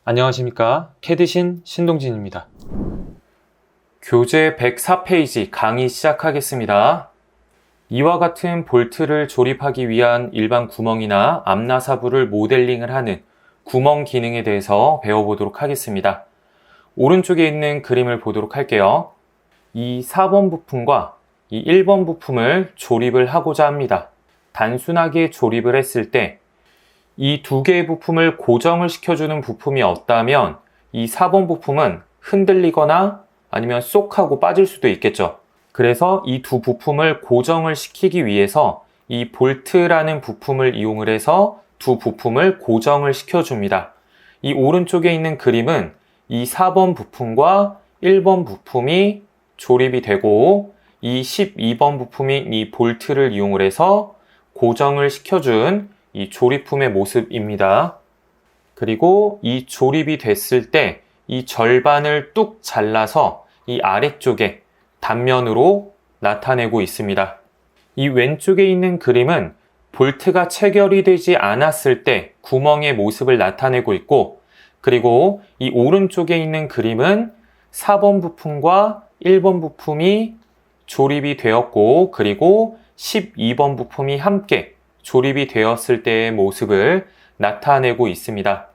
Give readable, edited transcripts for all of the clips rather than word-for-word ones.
안녕하십니까. 캐드신 신동진입니다. 교재 104페이지 강의 시작하겠습니다. 이와 같은 볼트를 조립하기 위한 일반 구멍이나 암나사부를 모델링을 하는 구멍 기능에 대해서 배워보도록 하겠습니다. 오른쪽에 있는 그림을 보도록 할게요. 이 4번 부품과 이 1번 부품을 조립을 하고자 합니다. 단순하게 조립을 했을 때 이 두 개의 부품을 고정을 시켜주는 부품이 없다면 이 4번 부품은 흔들리거나 아니면 쏙 하고 빠질 수도 있겠죠. 그래서 이 두 부품을 고정을 시키기 위해서 이 볼트라는 부품을 이용을 해서 두 부품을 고정을 시켜줍니다. 이 오른쪽에 있는 그림은 이 4번 부품과 1번 부품이 조립이 되고 이 12번 부품인 이 볼트를 이용을 해서 고정을 시켜준 이 조립품의 모습입니다. 그리고 이 조립이 됐을 때 이 절반을 뚝 잘라서 이 아래쪽에 단면으로 나타내고 있습니다. 이 왼쪽에 있는 그림은 볼트가 체결이 되지 않았을 때 구멍의 모습을 나타내고 있고, 그리고 이 오른쪽에 있는 그림은 4번 부품과 1번 부품이 조립이 되었고, 그리고 12번 부품이 함께 조립이 되었을 때의 모습을 나타내고 있습니다.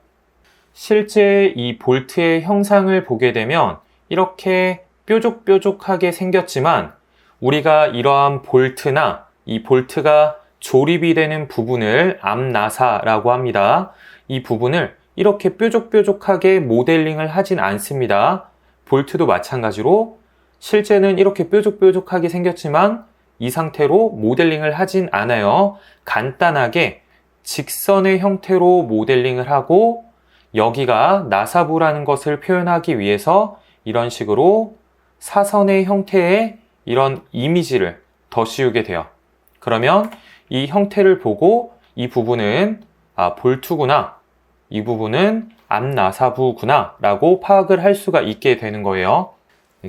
실제 이 볼트의 형상을 보게 되면 이렇게 뾰족뾰족하게 생겼지만 우리가 이러한 볼트나 이 볼트가 조립이 되는 부분을 암나사라고 합니다. 이 부분을 이렇게 뾰족뾰족하게 모델링을 하진 않습니다. 볼트도 마찬가지로 실제는 이렇게 뾰족뾰족하게 생겼지만 이 상태로 모델링을 하진 않아요. 간단하게 직선의 형태로 모델링을 하고 여기가 나사부라는 것을 표현하기 위해서 이런 식으로 사선의 형태의 이런 이미지를 더 씌우게 돼요. 그러면 이 형태를 보고 이 부분은 볼트구나, 이 부분은 암나사부구나 라고 파악을 할 수가 있게 되는 거예요.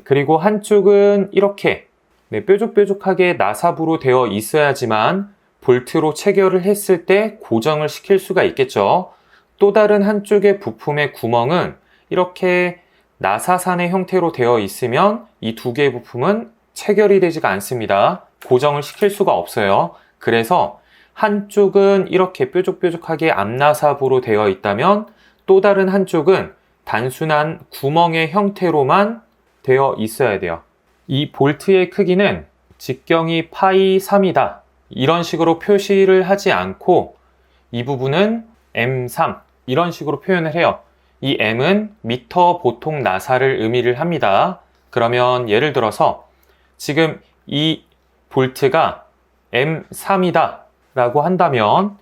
그리고 한쪽은 이렇게 뾰족뾰족하게 나사부로 되어 있어야지만 볼트로 체결을 했을 때 고정을 시킬 수가 있겠죠. 또 다른 한쪽의 부품의 구멍은 이렇게 나사산의 형태로 되어 있으면 이 두 개의 부품은 체결이 되지가 않습니다. 고정을 시킬 수가 없어요. 그래서 한쪽은 이렇게 뾰족뾰족하게 암나사부로 되어 있다면 또 다른 한쪽은 단순한 구멍의 형태로만 되어 있어야 돼요. 이 볼트의 크기는 직경이 파이 3이다. 이런 식으로 표시를 하지 않고 이 부분은 M3 이런 식으로 표현을 해요. 이 M은 미터 보통 나사를 의미를 합니다. 그러면 예를 들어서 지금 이 볼트가 M3이다 라고 한다면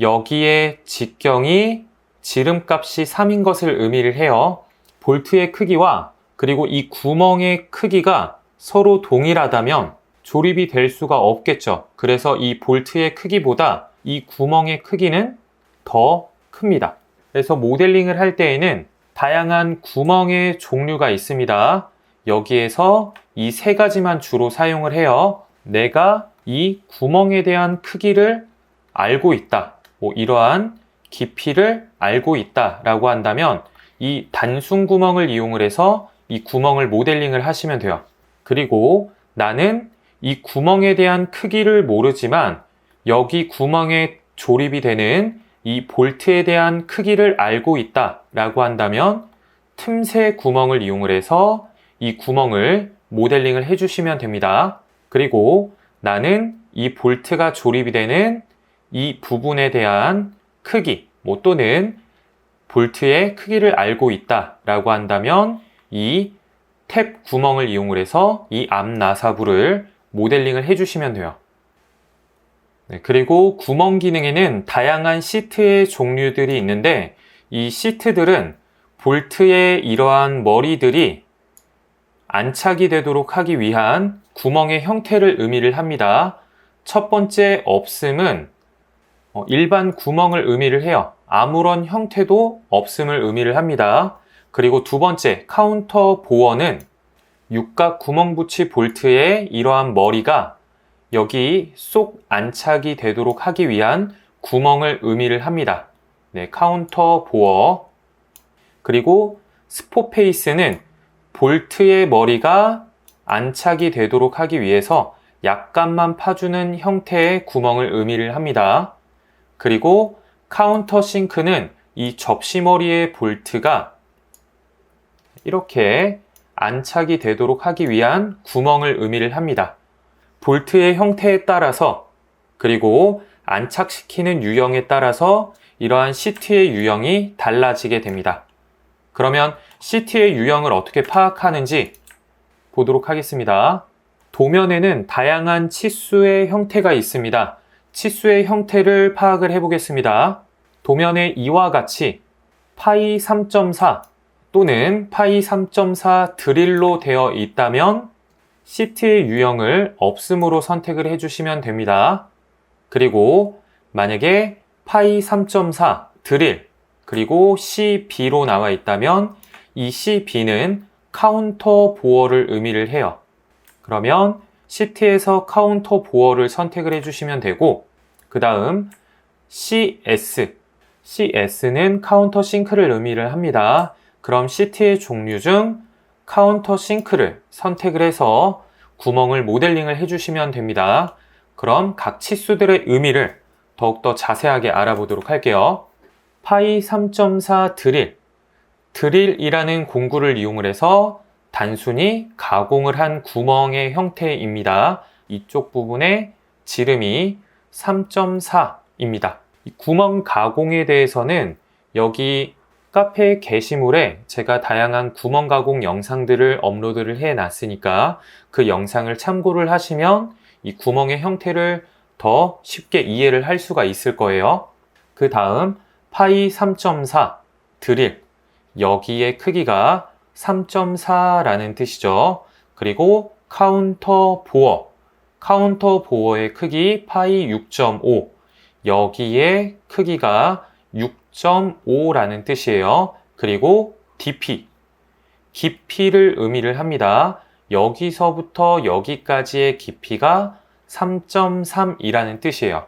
여기에 직경이 지름값이 3인 것을 의미를 해요. 볼트의 크기와 그리고 이 구멍의 크기가 서로 동일하다면 조립이 될 수가 없겠죠. 그래서 이 볼트의 크기보다 이 구멍의 크기는 더 큽니다. 그래서 모델링을 할 때에는 다양한 구멍의 종류가 있습니다. 여기에서 이 세 가지만 주로 사용을 해요. 내가 이 구멍에 대한 크기를 알고 있다. 이러한 깊이를 알고 있다 라고 한다면 이 단순 구멍을 이용을 해서 이 구멍을 모델링을 하시면 돼요. 그리고 나는 이 구멍에 대한 크기를 모르지만 여기 구멍에 조립이 되는 이 볼트에 대한 크기를 알고 있다 라고 한다면 틈새 구멍을 이용을 해서 이 구멍을 모델링을 해주시면 됩니다. 그리고 나는 이 볼트가 조립이 되는 이 부분에 대한 크기 또는 볼트의 크기를 알고 있다 라고 한다면 이 탭 구멍을 이용을 해서 이 암나사부를 모델링을 해주시면 돼요. 그리고 구멍 기능에는 다양한 시트의 종류들이 있는데 이 시트들은 볼트의 이러한 머리들이 안착이 되도록 하기 위한 구멍의 형태를 의미를 합니다. 첫 번째 없음은 일반 구멍을 의미를 해요. 아무런 형태도 없음을 의미를 합니다. 그리고 두 번째 카운터 보어는 육각 구멍붙이 볼트의 이러한 머리가 여기 쏙 안착이 되도록 하기 위한 구멍을 의미를 합니다. 카운터 보어. 그리고 스포 페이스는 볼트의 머리가 안착이 되도록 하기 위해서 약간만 파주는 형태의 구멍을 의미를 합니다. 그리고 카운터 싱크는 이 접시머리의 볼트가 이렇게 안착이 되도록 하기 위한 구멍을 의미를 합니다. 볼트의 형태에 따라서 그리고 안착시키는 유형에 따라서 이러한 시트의 유형이 달라지게 됩니다. 그러면 시트의 유형을 어떻게 파악하는지 보도록 하겠습니다. 도면에는 다양한 치수의 형태가 있습니다. 치수의 형태를 파악을 해보겠습니다. 도면에 이와 같이 파이 3.4 또는 파이 3.4 드릴로 되어 있다면 시트의 유형을 없음으로 선택을 해주시면 됩니다. 그리고 만약에 파이 3.4 드릴 그리고 CB로 나와 있다면 이 CB는 카운터 보어를 의미를 해요. 그러면 시트에서 카운터 보어를 선택을 해주시면 되고 그 다음 CS는 카운터 싱크를 의미를 합니다. 그럼 시트의 종류 중 카운터 싱크를 선택을 해서 구멍을 모델링을 해주시면 됩니다. 그럼 각 치수들의 의미를 더욱더 자세하게 알아보도록 할게요. 파이 3.4 드릴이라는 공구를 이용을 해서 단순히 가공을 한 구멍의 형태입니다. 이쪽 부분에 지름이 3.4입니다. 이 구멍 가공에 대해서는 여기 카페 게시물에 제가 다양한 구멍 가공 영상들을 업로드를 해 놨으니까 그 영상을 참고를 하시면 이 구멍의 형태를 더 쉽게 이해를 할 수가 있을 거예요. 그 다음 파이 3.4 드릴 여기의 크기가 3.4라는 뜻이죠. 그리고 카운터 보어의 크기 파이 6.5 여기의 크기가 6.5라는 뜻이에요. 그리고 DP 깊이를 의미를 합니다. 여기서부터 여기까지의 깊이가 3.3이라는 뜻이에요.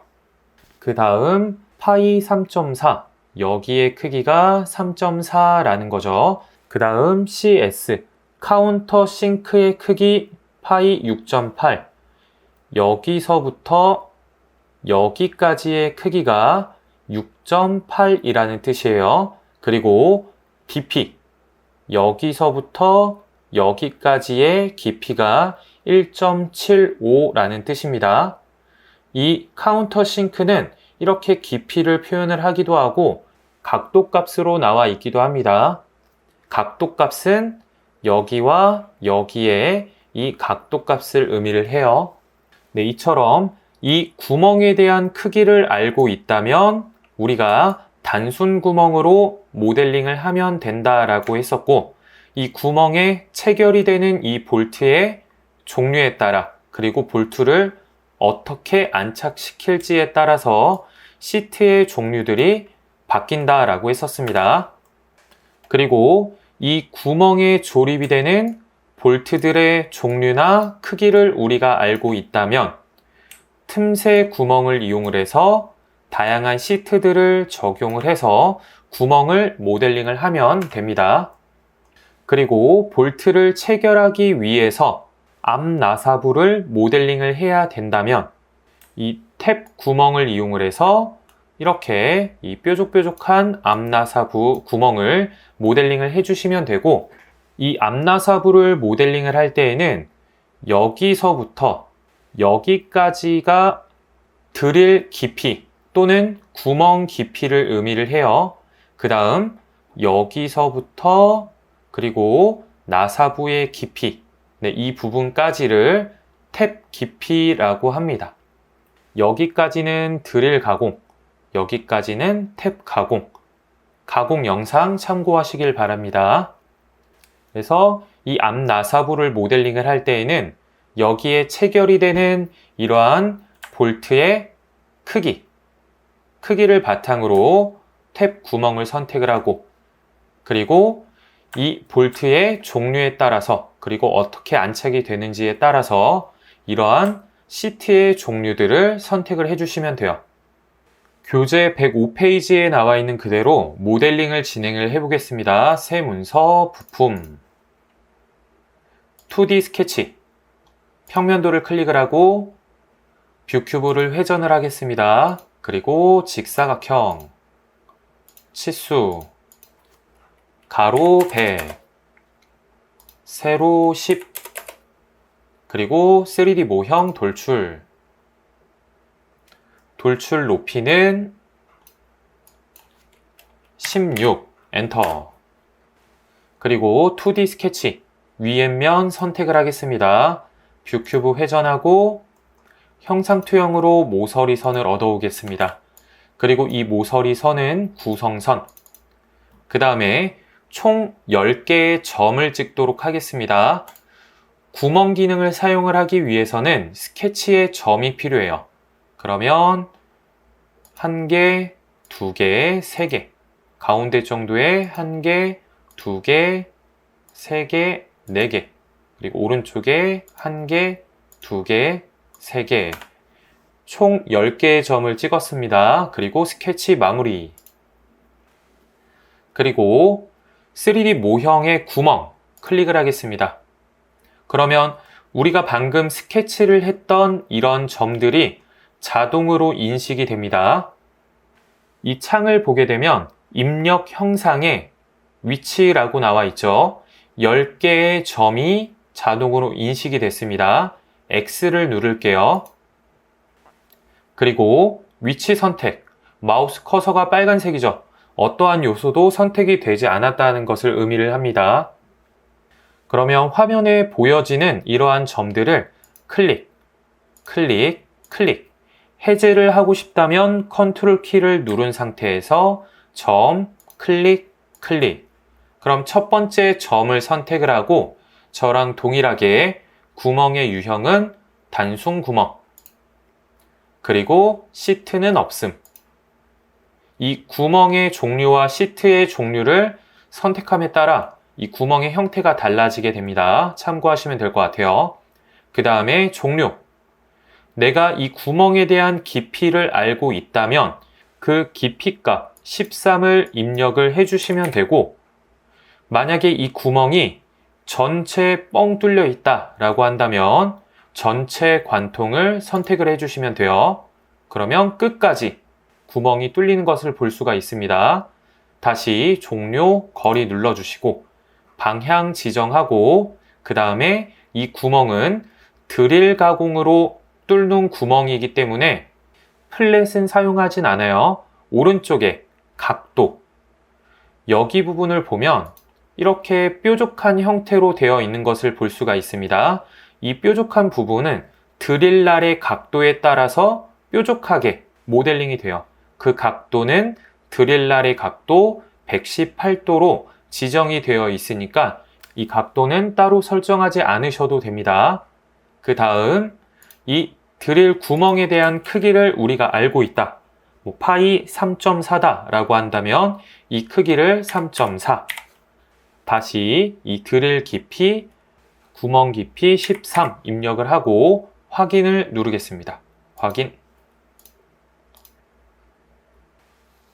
그 다음 파이 3.4 여기의 크기가 3.4라는 거죠. 그 다음 CS 카운터 싱크의 크기 파이 6.8 여기서부터 여기까지의 크기가 6.8이라는 뜻이에요. 그리고 DP 여기서부터 여기까지의 깊이가 1.75라는 뜻입니다. 이 카운터 싱크는 이렇게 깊이를 표현을 하기도 하고 각도 값으로 나와 있기도 합니다. 각도 값은 여기와 여기에 이 각도 값을 의미를 해요. 네, 이처럼 이 구멍에 대한 크기를 알고 있다면 우리가 단순 구멍으로 모델링을 하면 된다라고 했었고 이 구멍에 체결이 되는 이 볼트의 종류에 따라 그리고 볼트를 어떻게 안착시킬지에 따라서 시트의 종류들이 바뀐다라고 했었습니다. 그리고 이 구멍에 조립이 되는 볼트들의 종류나 크기를 우리가 알고 있다면 틈새 구멍을 이용을 해서 다양한 시트들을 적용을 해서 구멍을 모델링을 하면 됩니다. 그리고 볼트를 체결하기 위해서 앞 나사부를 모델링을 해야 된다면 이 탭 구멍을 이용을 해서 이렇게 이 뾰족뾰족한 앞나사부 구멍을 모델링을 해주시면 되고 이 앞나사부를 모델링을 할 때에는 여기서부터 여기까지가 드릴 깊이 또는 구멍 깊이를 의미를 해요. 그 다음 여기서부터 그리고 나사부의 깊이 이 부분까지를 탭 깊이라고 합니다. 여기까지는 드릴 가공, 여기까지는 탭 가공 영상 참고하시길 바랍니다. 그래서 이 앞 나사부를 모델링을 할 때에는 여기에 체결이 되는 이러한 볼트의 크기를 바탕으로 탭 구멍을 선택을 하고 그리고 이 볼트의 종류에 따라서 그리고 어떻게 안착이 되는지에 따라서 이러한 시트의 종류들을 선택을 해주시면 돼요. 교재 105페이지에 나와 있는 그대로 모델링을 진행을 해보겠습니다. 새 문서, 부품, 2D 스케치, 평면도를 클릭을 하고 뷰 큐브를 회전을 하겠습니다. 그리고 직사각형, 치수, 가로 100, 세로 10, 그리고 3D 모형 돌출, 돌출 높이는 16, 엔터. 그리고 2D 스케치, 위에 면 선택을 하겠습니다. 뷰 큐브 회전하고 형상투영으로 모서리 선을 얻어오겠습니다. 그리고 이 모서리 선은 구성선. 그 다음에 총 10개의 점을 찍도록 하겠습니다. 구멍 기능을 사용을 하기 위해서는 스케치에 점이 필요해요. 그러면 1개, 2개, 3개. 가운데 정도에 1개, 2개, 3개, 4개. 그리고 오른쪽에 1개, 2개, 3개. 총 10개의 점을 찍었습니다. 그리고 스케치 마무리. 그리고 3D 모형의 구멍 클릭을 하겠습니다. 그러면 우리가 방금 스케치를 했던 이런 점들이 자동으로 인식이 됩니다. 이 창을 보게 되면 입력 형상에 위치라고 나와 있죠. 10개의 점이 자동으로 인식이 됐습니다. X를 누를게요. 그리고 위치 선택, 마우스 커서가 빨간색이죠. 어떠한 요소도 선택이 되지 않았다는 것을 의미를 합니다. 그러면 화면에 보여지는 이러한 점들을 클릭, 클릭, 클릭. 해제를 하고 싶다면 컨트롤 키를 누른 상태에서 점, 클릭, 클릭. 그럼 첫 번째 점을 선택을 하고 저랑 동일하게 구멍의 유형은 단순 구멍. 그리고 시트는 없음. 이 구멍의 종류와 시트의 종류를 선택함에 따라 이 구멍의 형태가 달라지게 됩니다. 참고하시면 될 것 같아요. 그 다음에 종류. 내가 이 구멍에 대한 깊이를 알고 있다면 그 깊이값 13을 입력을 해주시면 되고, 만약에 이 구멍이 전체 뻥 뚫려 있다 라고 한다면 전체 관통을 선택을 해주시면 돼요. 그러면 끝까지 구멍이 뚫리는 것을 볼 수가 있습니다. 다시 종료, 거리 눌러주시고 방향 지정하고 그 다음에 이 구멍은 드릴 가공으로 뚫는 구멍이기 때문에 플랫은 사용하진 않아요. 오른쪽에 각도, 여기 부분을 보면 이렇게 뾰족한 형태로 되어 있는 것을 볼 수가 있습니다. 이 뾰족한 부분은 드릴날의 각도에 따라서 뾰족하게 모델링이 돼요. 그 각도는 드릴날의 각도 118도로 지정이 되어 있으니까 이 각도는 따로 설정하지 않으셔도 됩니다. 그 다음 이 드릴 구멍에 대한 크기를 우리가 알고 있다. 파이 3.4다 라고 한다면 이 크기를 3.4. 다시 이 드릴 깊이, 구멍 깊이 13 입력을 하고 확인을 누르겠습니다. 확인.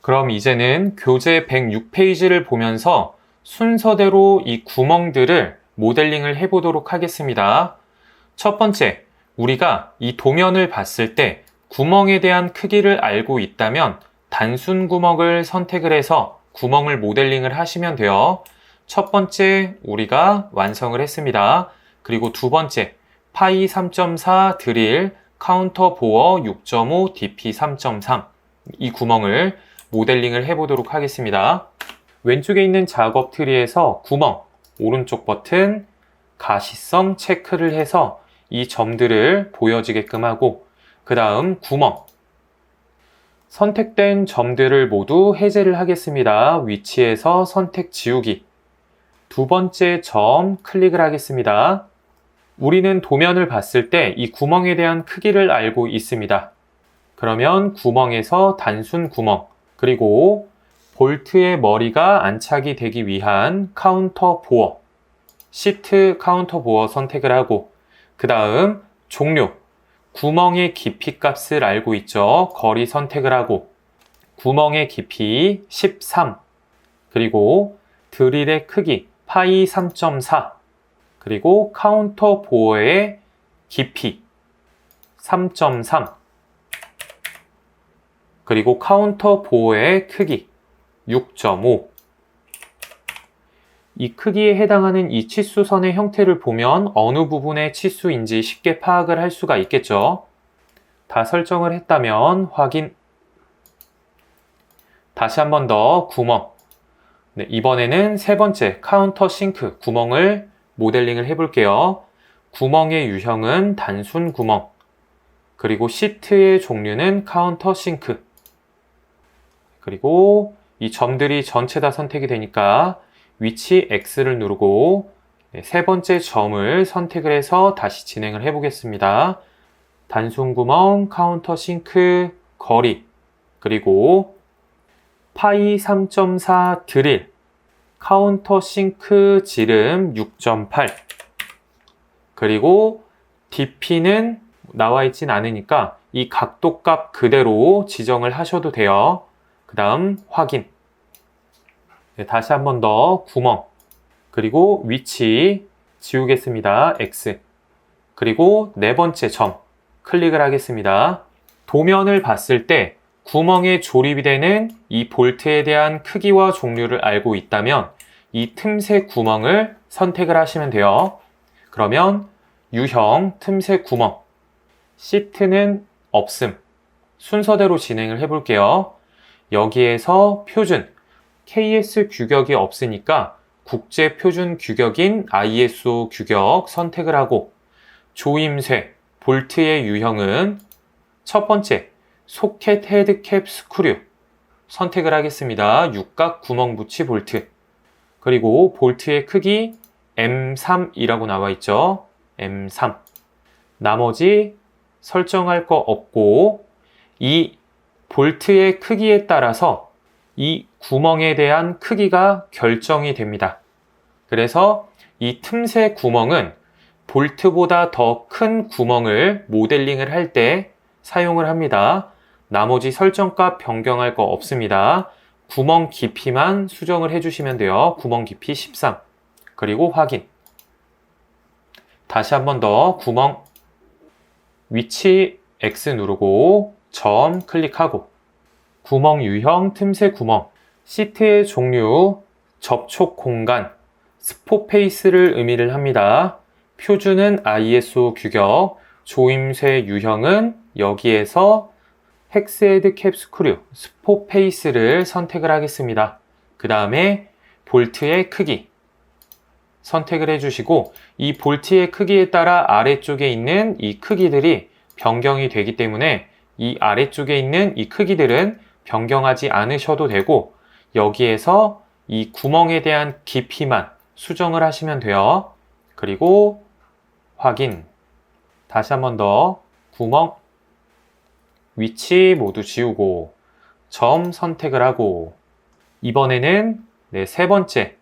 그럼 이제는 교재 106페이지를 보면서 순서대로 이 구멍들을 모델링을 해보도록 하겠습니다. 첫 번째, 우리가 이 도면을 봤을 때 구멍에 대한 크기를 알고 있다면 단순 구멍을 선택을 해서 구멍을 모델링을 하시면 돼요. 첫 번째 우리가 완성을 했습니다. 그리고 두 번째, 파이 3.4 드릴 카운터 보어 6.5 DP 3.3 이 구멍을 모델링을 해보도록 하겠습니다. 왼쪽에 있는 작업 트리에서 구멍, 오른쪽 버튼, 가시성 체크를 해서 이 점들을 보여지게끔 하고 그 다음 구멍, 선택된 점들을 모두 해제를 하겠습니다. 위치에서 선택 지우기. 두 번째 점 클릭을 하겠습니다. 우리는 도면을 봤을 때 이 구멍에 대한 크기를 알고 있습니다. 그러면 구멍에서 단순 구멍, 그리고 볼트의 머리가 안착이 되기 위한 카운터 보어, 시트 카운터 보어 선택을 하고 그 다음 종료, 구멍의 깊이 값을 알고 있죠. 거리 선택을 하고 구멍의 깊이 13, 그리고 드릴의 크기 파이 3.4, 그리고 카운터 보어의 깊이 3.3, 그리고 카운터 보어의 크기 6.5. 이 크기에 해당하는 이 치수선의 형태를 보면 어느 부분의 치수인지 쉽게 파악을 할 수가 있겠죠. 다 설정을 했다면 확인. 다시 한 번 더 구멍. 네, 이번에는 세 번째 카운터 싱크 구멍을 모델링을 해볼게요. 구멍의 유형은 단순 구멍, 그리고 시트의 종류는 카운터 싱크, 그리고 이 점들이 전체 다 선택이 되니까 위치 X를 누르고 세 번째 점을 선택을 해서 다시 진행을 해보겠습니다. 단순 구멍, 카운터 싱크, 거리, 그리고 파이 3.4 드릴, 카운터 싱크 지름 6.8, 그리고 DP는 나와 있진 않으니까 이 각도값 그대로 지정을 하셔도 돼요. 그 다음 확인. 네, 다시 한 번 더 구멍, 그리고 위치 지우겠습니다. X. 그리고 네 번째 점 클릭을 하겠습니다. 도면을 봤을 때 구멍에 조립이 되는 이 볼트에 대한 크기와 종류를 알고 있다면 이 틈새 구멍을 선택을 하시면 돼요. 그러면 유형 틈새 구멍, 시트는 없음. 순서대로 진행을 해볼게요. 여기에서 표준, KS 규격이 없으니까 국제 표준 규격인 ISO 규격 선택을 하고, 조임쇠, 볼트의 유형은 첫 번째, 소켓 헤드캡 스크류 선택을 하겠습니다. 육각 구멍 붙이 볼트. 그리고 볼트의 크기 M3이라고 나와 있죠. M3. 나머지 설정할 거 없고, 이 볼트의 크기에 따라서 이 구멍에 대한 크기가 결정이 됩니다. 그래서 이 틈새 구멍은 볼트보다 더 큰 구멍을 모델링을 할 때 사용을 합니다. 나머지 설정값 변경할 거 없습니다. 구멍 깊이만 수정을 해주시면 돼요. 구멍 깊이 13. 그리고 확인. 다시 한 번 더 구멍, 위치 X 누르고 점 클릭하고, 구멍 유형 틈새 구멍, 시트의 종류, 접촉 공간, 스포페이스를 의미를 합니다. 표준은 ISO 규격, 조임쇠 유형은 여기에서 헥스헤드 캡 스크류, 스포페이스를 선택을 하겠습니다. 그 다음에 볼트의 크기 선택을 해주시고, 이 볼트의 크기에 따라 아래쪽에 있는 이 크기들이 변경이 되기 때문에 이 아래쪽에 있는 이 크기들은 변경하지 않으셔도 되고, 여기에서 이 구멍에 대한 깊이만 수정을 하시면 돼요. 그리고 확인. 다시 한 번 더 구멍, 위치 모두 지우고 점 선택을 하고, 이번에는 세 번째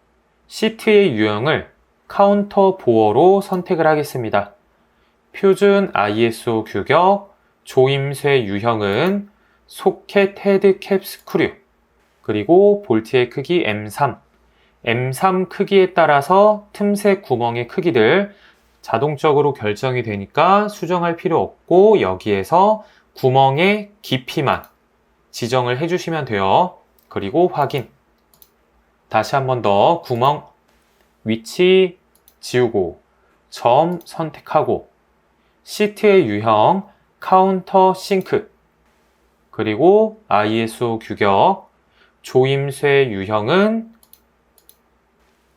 시트의 유형을 카운터 보어로 선택을 하겠습니다. 표준 ISO 규격, 조임쇠 유형은 소켓 헤드 캡 스크류, 그리고 볼트의 크기 M3. M3 크기에 따라서 틈새 구멍의 크기들 자동적으로 결정이 되니까 수정할 필요 없고, 여기에서 구멍의 깊이만 지정을 해주시면 돼요. 그리고 확인. 다시 한 번 더 구멍, 위치 지우고 점 선택하고, 시트의 유형 카운터 싱크, 그리고 ISO 규격, 조임쇠 유형은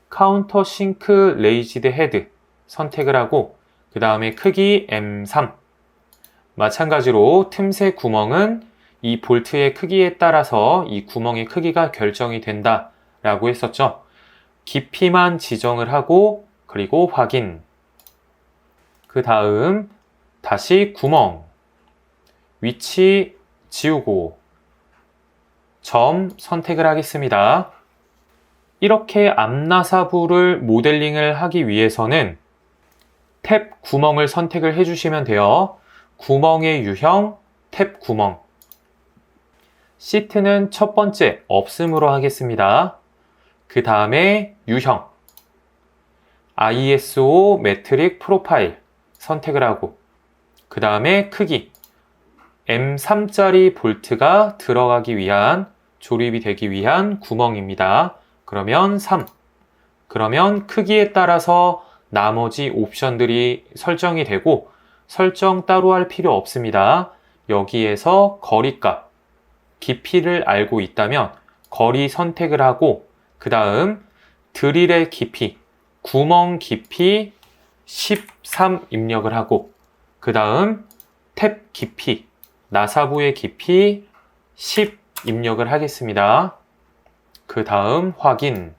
카운터 싱크 레이지드 헤드 선택을 하고, 그 다음에 크기 M3. 마찬가지로 틈새 구멍은 이 볼트의 크기에 따라서 이 구멍의 크기가 결정이 된다 라고 했었죠. 깊이만 지정을 하고, 그리고 확인. 그 다음 다시 구멍, 위치 지우고 점 선택을 하겠습니다. 이렇게 앞나사부를 모델링을 하기 위해서는 탭 구멍을 선택을 해주시면 돼요. 구멍의 유형 탭 구멍. 시트는 첫 번째 없음으로 하겠습니다. 그 다음에 유형 ISO 매트릭 프로파일 선택을 하고, 그 다음에 크기 M3짜리 볼트가 들어가기 위한, 조립이 되기 위한 구멍입니다. 그러면 3. 그러면 크기에 따라서 나머지 옵션들이 설정이 되고, 설정 따로 할 필요 없습니다. 여기에서 거리값, 깊이를 알고 있다면 거리 선택을 하고, 그 다음 드릴의 깊이, 구멍 깊이 13 입력을 하고, 그 다음 탭 깊이, 나사부의 깊이 10 입력을 하겠습니다. 그 다음 확인.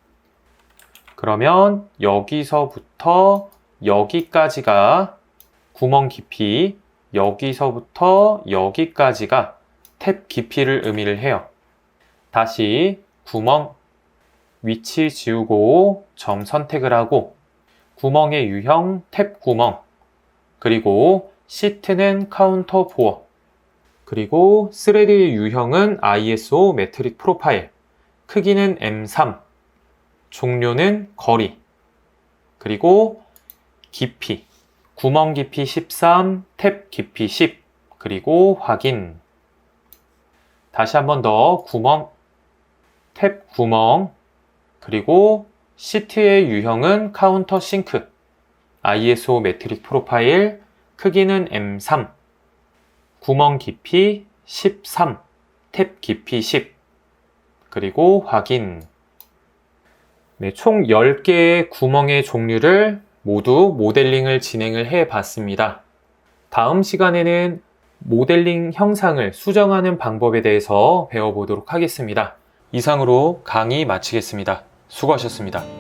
그러면 여기서부터 여기까지가 구멍 깊이, 여기서부터 여기까지가 탭 깊이를 의미를 해요. 다시 구멍 위치 지우고 점 선택을 하고, 구멍의 유형 탭 구멍, 그리고 시트는 카운터 보어, 그리고 스레드의 유형은 ISO 매트릭 프로파일, 크기는 M3, 종료는 거리, 그리고 깊이, 구멍 깊이 13, 탭 깊이 10, 그리고 확인. 다시 한 번 더 구멍, 탭 구멍, 그리고 시트의 유형은 카운터 싱크, ISO 매트릭 프로파일, 크기는 M3, 구멍 깊이 13, 탭 깊이 10, 그리고 확인. 네, 총 10개의 구멍의 종류를 모두 모델링을 진행을 해 봤습니다. 다음 시간에는 모델링 형상을 수정하는 방법에 대해서 배워보도록 하겠습니다. 이상으로 강의 마치겠습니다. 수고하셨습니다.